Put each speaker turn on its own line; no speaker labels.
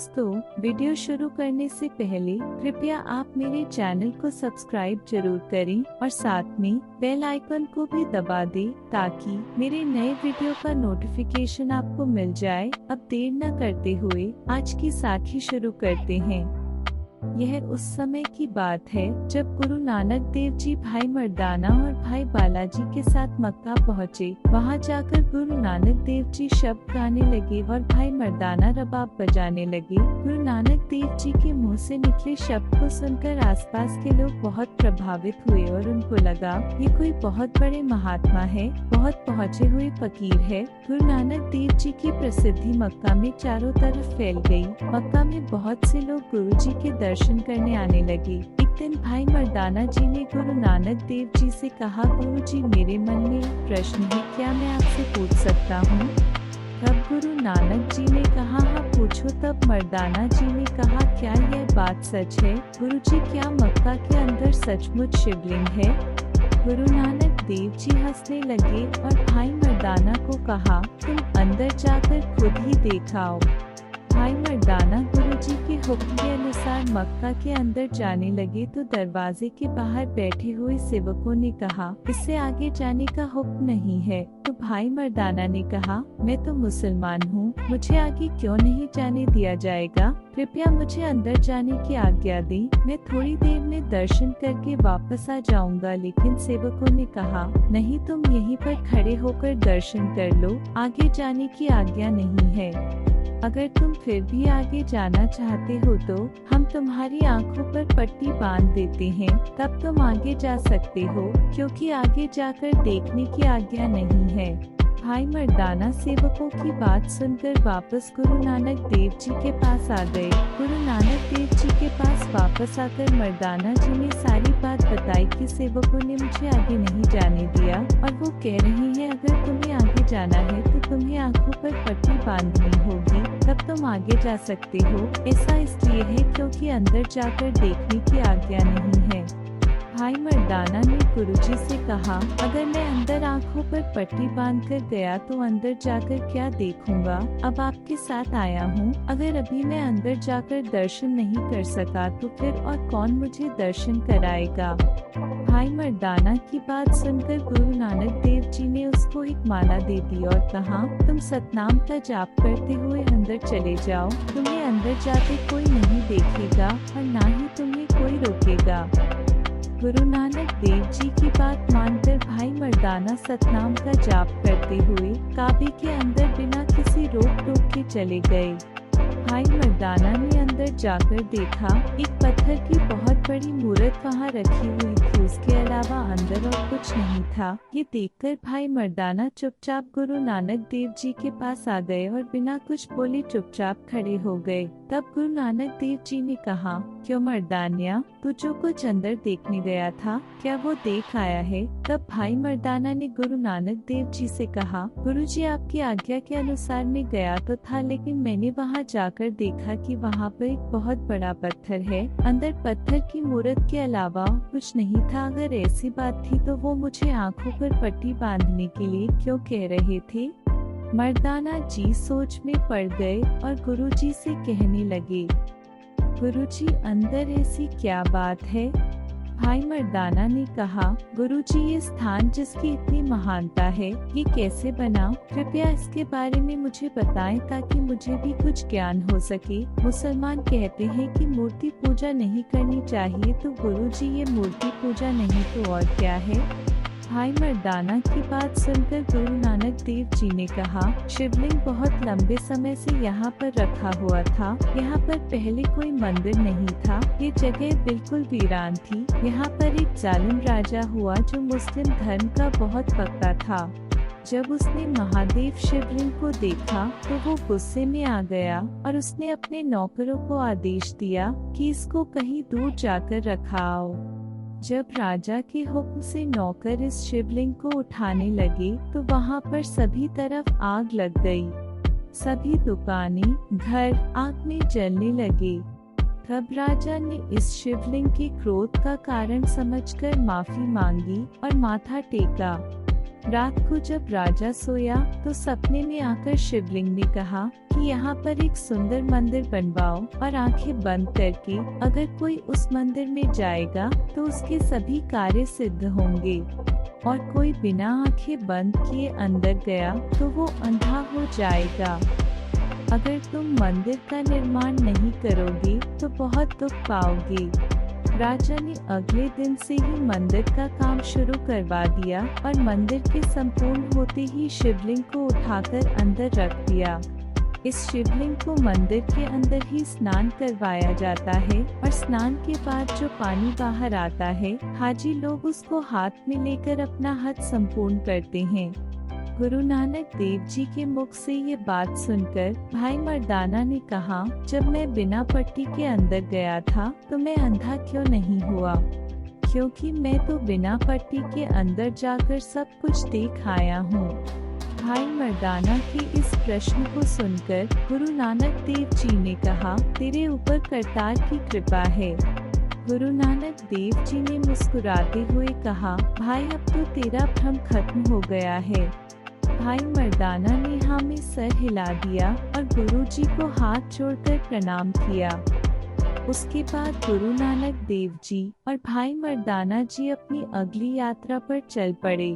दोस्तों, वीडियो शुरू करने से पहले कृपया आप मेरे चैनल को सब्सक्राइब जरूर करें और साथ में बेल आइकन को भी दबा दें ताकि मेरे नए वीडियो का नोटिफिकेशन आपको मिल जाए। अब देर न करते हुए आज की साखी शुरू करते हैं। यह उस समय की बात है जब गुरु नानक देव जी भाई मर्दाना और भाई बालाजी के साथ मक्का पहुँचे। वहां जाकर गुरु नानक देव जी शब्द गाने लगे और भाई मर्दाना रबाब बजाने लगे। गुरु नानक देव जी के मुंह से निकले शब्द को सुनकर आसपास के लोग बहुत प्रभावित हुए और उनको लगा ये कोई बहुत बड़े महात्मा है, बहुत पहुँचे हुए फकीर है। गुरु नानक देव जी की प्रसिद्धि मक्का में चारों तरफ फैल गई। मक्का में बहुत से लोग गुरु जी के दर्शन करने आने लगे। एक दिन भाई मर्दाना जी ने गुरु नानक देव जी से कहा, गुरु जी मेरे मन में एक प्रश्न है, क्या मैं आपसे पूछ सकता हूँ? तब गुरु नानक जी ने कहा, हाँ पूछो। तब मर्दाना जी ने कहा, क्या यह बात सच है? गुरु जी क्या मक्का के अंदर सचमुच शिवलिंग है? गुरु नानक देव जी हंसने लगे और भाई मर्दाना को कहा, तुम अंदर जाकर खुद ही देख आओ। भाई मर्दाना गुरु जी के हुक्म के अनुसार मक्का के अंदर जाने लगे तो दरवाजे के बाहर बैठे हुए सेवकों ने कहा, इससे आगे जाने का हुक्म नहीं है। तो भाई मर्दाना ने कहा, मैं तो मुसलमान हूँ, मुझे आगे क्यों नहीं जाने दिया जाएगा? कृपया मुझे अंदर जाने की आज्ञा दें, मैं थोड़ी देर में दर्शन करके वापस आ जाऊंगा। लेकिन सेवकों ने कहा, नहीं, तुम यहीं पर खड़े होकर दर्शन कर लो, आगे जाने की आज्ञा नहीं है। अगर तुम फिर भी आगे जाना चाहते हो तो हम तुम्हारी आंखों पर पट्टी बांध देते हैं, तब तुम आगे जा सकते हो, क्योंकि आगे जाकर देखने की आज्ञा नहीं है। भाई मर्दाना सेवकों की बात सुनकर वापस गुरु नानक देव जी के पास आ गए। गुरु नानक देव जी के पास वापस आकर मर्दाना जी ने सारी बात बताई कि सेवकों ने मुझे आगे नहीं जाने दिया और वो कह रहे हैं अगर तुम्हें आगे जाना है तो तुम्हें आंखों पर पट्टी बांधनी होगी, तब तुम आगे जा सकते हो। ऐसा इसलिए है क्योंकि अंदर जाकर देखने की आज्ञा नहीं है। भाई मर्दाना ने गुरुजी से कहा, अगर मैं अंदर आंखों पर पट्टी बांधकर गया तो अंदर जाकर क्या देखूंगा? अब आपके साथ आया हूँ, अगर अभी मैं अंदर जाकर दर्शन नहीं कर सका तो फिर और कौन मुझे दर्शन कराएगा? भाई मर्दाना की बात सुनकर गुरु नानक देव जी ने उसको एक माला दे दी और कहा, तुम सतनाम का जाप करते हुए अंदर चले जाओ, तुम्हें अंदर जाते कोई नहीं देखेगा और ना ही तुम्हें कोई रोकेगा। गुरु नानक देव जी की बात मानकर भाई मर्दाना सतनाम का जाप करते हुए काबे के अंदर बिना किसी रोक टोक के चले गए। भाई मर्दाना ने अंदर जाकर देखा एक पत्थर की बहुत बड़ी मूर्त वहाँ रखी हुई थी, उसके अलावा अंदर और कुछ नहीं था। ये देखकर भाई मर्दाना चुपचाप गुरु नानक देव जी के पास आ गए और बिना कुछ बोले चुपचाप खड़े हो गए। तब गुरु नानक देव जी ने कहा, क्यों मर्दानिया, तू जो कुछ अंदर देखने गया था क्या वो देख आया है? तब भाई मर्दाना ने गुरु नानक देव जी से कहा, गुरु जी आपकी आज्ञा के अनुसार मैं गया तो था, लेकिन मैंने वहाँ जाकर देखा कि वहाँ पर एक बहुत बड़ा पत्थर है, अंदर पत्थर की मूर्त के अलावा कुछ नहीं था। अगर ऐसी बात थी तो वो मुझे आंखों पर पट्टी बांधने के लिए क्यों कह रहे थे? मर्दाना जी सोच में पड़ गए और गुरुजी से कहने लगे, गुरुजी अंदर ऐसी क्या बात है? भाई मर्दाना ने कहा, गुरुजी ये स्थान जिसकी इतनी महानता है ये कैसे बना? कृपया इसके बारे में मुझे बताएं ताकि मुझे भी कुछ ज्ञान हो सके। मुसलमान कहते हैं कि मूर्ति पूजा नहीं करनी चाहिए, तो गुरुजी ये मूर्ति पूजा नहीं तो और क्या है? भाई मर्दाना की बात सुनकर गुरु नानक देव जी ने कहा, शिवलिंग बहुत लंबे समय से यहाँ पर रखा हुआ था, यहाँ पर पहले कोई मंदिर नहीं था, ये जगह बिल्कुल वीरान थी। यहाँ पर एक जालिम राजा हुआ जो मुस्लिम धर्म का बहुत पक्का था। जब उसने महादेव शिवलिंग को देखा तो वो गुस्से में आ गया और उसने अपने नौकरों को आदेश दिया कि इसको कहीं दूर जाकर रखा आओ। जब राजा के हुक्म से नौकर इस शिवलिंग को उठाने लगे तो वहाँ पर सभी तरफ आग लग गई। सभी दुकानें, घर आग में जलने लगे। तब राजा ने इस शिवलिंग के क्रोध का कारण समझकर माफी मांगी और माथा टेका। रात को जब राजा सोया तो सपने में आकर शिवलिंग ने कहा कि यहाँ पर एक सुंदर मंदिर बनवाओ और आंखें बंद करके अगर कोई उस मंदिर में जाएगा तो उसके सभी कार्य सिद्ध होंगे, और कोई बिना आंखें बंद किए अंदर गया तो वो अंधा हो जाएगा। अगर तुम मंदिर का निर्माण नहीं करोगे तो बहुत दुख पाओगे। राजा ने अगले दिन से ही मंदिर का काम शुरू करवा दिया और मंदिर के संपूर्ण होते ही शिवलिंग को उठाकर अंदर रख दिया। इस शिवलिंग को मंदिर के अंदर ही स्नान करवाया जाता है और स्नान के बाद जो पानी बाहर आता है, हाजी लोग उसको हाथ में लेकर अपना हज संपूर्ण करते हैं। गुरु नानक देव जी के मुख से ये बात सुनकर भाई मर्दाना ने कहा, जब मैं बिना पट्टी के अंदर गया था तो मैं अंधा क्यों नहीं हुआ, क्योंकि मैं तो बिना पट्टी के अंदर जाकर सब कुछ देख आया हूँ। भाई मर्दाना के इस प्रश्न को सुनकर गुरु नानक देव जी ने कहा, तेरे ऊपर करतार की कृपा है। गुरु नानक देव जी ने मुस्कुराते हुए कहा, भाई अब तो तेरा भ्रम खत्म हो गया है। भाई मर्दाना ने हाँ में सर हिला दिया और गुरुजी को हाथ जोड़कर प्रणाम किया। उसके बाद गुरु नानक देव जी और भाई मर्दाना जी अपनी अगली यात्रा पर चल पड़े।